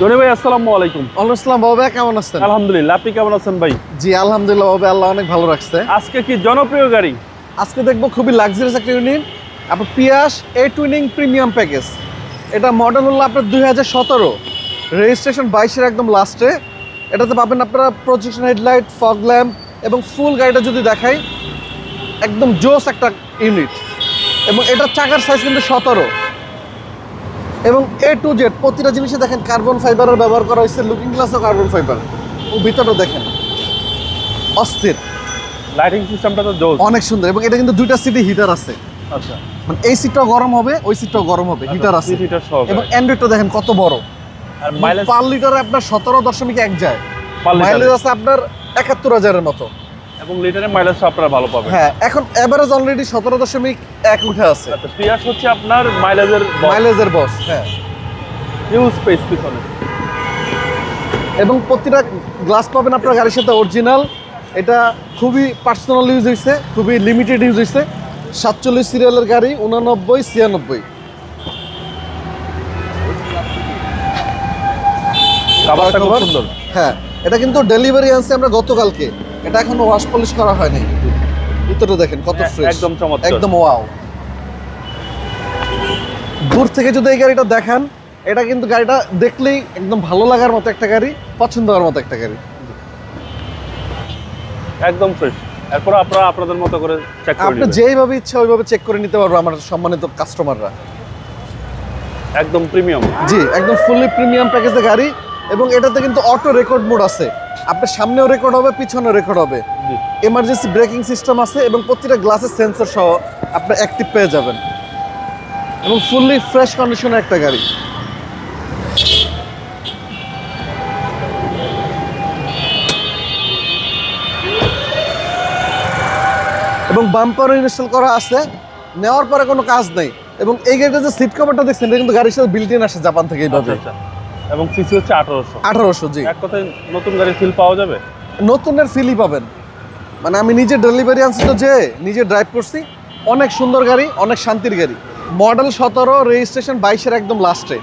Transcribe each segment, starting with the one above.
Johnny ভাই আসসালামু আলাইকুম। ওয়ালাইকুম আসসালাম বাবা, কেমন আছেন? আলহামদুলিল্লাহ, আপনি কেমন আছেন ভাই? জি আলহামদুলিল্লাহ বাবা, আল্লাহ অনেক ভালো রাখছে। আজকে কি জনপ্রিয় গাড়ি? আজকে দেখবো খুবই লাক্সারিয়াস একটা ইউনিট, আপনার পিয়াস এ টুইনিং প্রিমিয়াম প্যাকেজ। এটা মডেল হলো আপনার 2017, রেজিস্ট্রেশন 22-এর একদম লাস্টে। এটাতে পাবেন আপনারা প্রজেকশন হেডলাইট, ফগ ল্যাম্প এবং ফুল গাড়িটা যদি দেখাই একদম জোস একটা ইউনিট। এবং এটার চাকার সাইজ কিন্তু 17 এবং A to Z প্রতিটা জিনিসে দেখেন কার্বন ফাইবারের ব্যবহার করা হয়েছে, লুকিং গ্লাসও কার্বন ফাইবার। ও ভিতরটা দেখেন অস্থির, লাইটিং সিস্টেমটা তো জোস, অনেক সুন্দর। এবং এটা কিন্তু দুইটা সিটে হিটার আছে, আচ্ছা মানে এই সিটটাও গরম হবে, ওই সিটটাও গরম হবে, হিটার আছে। হিটার সহ এবং অ্যান্ড্রয়েডটা দেখেন কত বড়। আর মাইলেজ পার লিটারে আপনার 17.1 যায়, পার লিটারে। মাইলেজ আছে আপনার 71,000-এর মতো। এবং লিটারে মাইলেজটা আপনারা ভালো পাবেন। হ্যাঁ, এখন এভারেজ অলরেডি 17.1 উঠে আছে। আচ্ছা, পিয়াস হচ্ছে আপনার মাইলেজের মাইলেজের বস। হ্যাঁ, হিউজ স্পেস পিছনে। এবং প্রতিটা গ্লাস পাবেন আপনার গাড়ির সাথে অরিজিনাল। এটা খুবই পার্সোনাল ইউজ হয়েছে, খুবই লিমিটেড ইউজ হয়েছে। 47 সিরিয়ালের গাড়ি, 89, 96। কাভারটা খুব সুন্দর। হ্যাঁ, এটা কিন্তু ডেলিভারি আনছে আমরা গতকালকে, এটা এখনো ওয়াশ পলিশ করা হয়নি। ভিতরে দেখেন কত ফ্রেশ, একদম চমৎকার, একদম ওয়াও। দূর থেকে যদি এই গাড়িটা দেখান, এটা কিন্তু গাড়িটা দেখলেই একদম ভালো লাগার মতো একটা গাড়ি, পছন্দ হওয়ার মতো একটা গাড়ি, একদম ফ্রেশ। এরপর আপনারা আপনাদের মতো করে চেক করে আপনি নেবেন। যেইভাবে ইচ্ছা ওইভাবে চেক করে নিতে পারবো আমার সম্মানিত কাস্টমাররা। একদম প্রিমিয়াম। জি, একদম ফুললি প্রিমিয়াম প্যাকেজের গাড়ি। এবং এটাতে কিন্তু অটো রেকর্ড মোড আছে, আপনার সামনেও রেকর্ড হবে, পিছনেও রেকর্ড হবে। জি, এমার্জেন্সি ব্রেকিং সিস্টেম আছে এবং প্রতিটা গ্লাসের সেন্সর সহ আপনি অ্যাক্টিভ পেয়ে যাবেন। এবং ফুললি ফ্রেশ কন্ডিশনের একটা গাড়ি। এবং বাম্পারও ইনস্টল করা আছে, নেওয়ার পরে কোনো কাজ নেই। এবং এই গাড়িটা যে সিট কভারটা দেখছেন, এটা কিন্তু গাড়ির সাথে বিল্ট ইন আসে জাপান থেকে এইভাবে। আচ্ছা। এবং সিসি হচ্ছে 1800। 1800, জি। এক কথায় নতুন গাড়ির ফিল পাওয়া যাবে। নতুনের ফিলই পাবেন, মানে আমি নিজে ডেলিভারি আনছি তো, যে নিজে ড্রাইভ করছি। অনেক সুন্দর গাড়ি, অনেক শান্তির গাড়ি। মডেল 17, রেজিস্ট্রেশন 22-এর একদম লাস্টে।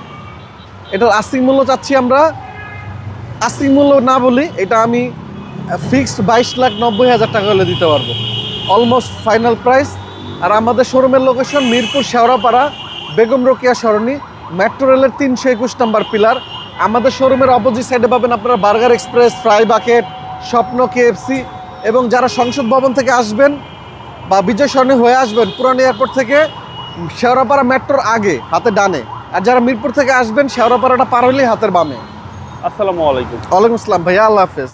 এটার আস্তিক মূল্য চাচ্ছি আমরা, আস্তিক মূল্য না বলি, এটা আমি ফিক্সড 22,90,000 টাকা হলে দিতে পারবো, অলমোস্ট ফাইনাল প্রাইস। আর আমাদের শোরুমের লোকেশন মিরপুর শেওড়াপাড়া, বেগম রোকেয়া সরণি, মেট্রো রেলের 321 নম্বর পিলার। আমাদের শোরুমের অপোজিট সাইডে পাবেন আপনারা বার্গার এক্সপ্রেস, ফ্রাই বাকেট, স্বপ্ন KFC। এবং যারা সংসদ ভবন থেকে আসবেন বা বিজয় সরণি হয়ে আসবেন, পুরান এয়ারপোর্ট থেকে শেওড়াপাড়া মেট্রোর আগে হাতে ডানে। আর যারা মিরপুর থেকে আসবেন, শেওড়াপাড়াটা পার হলেই হাতের বামে। আসসালামু আলাইকুম। ওয়ালাইকুম আসসালাম ভাইয়া, আল্লাহ হাফেজ।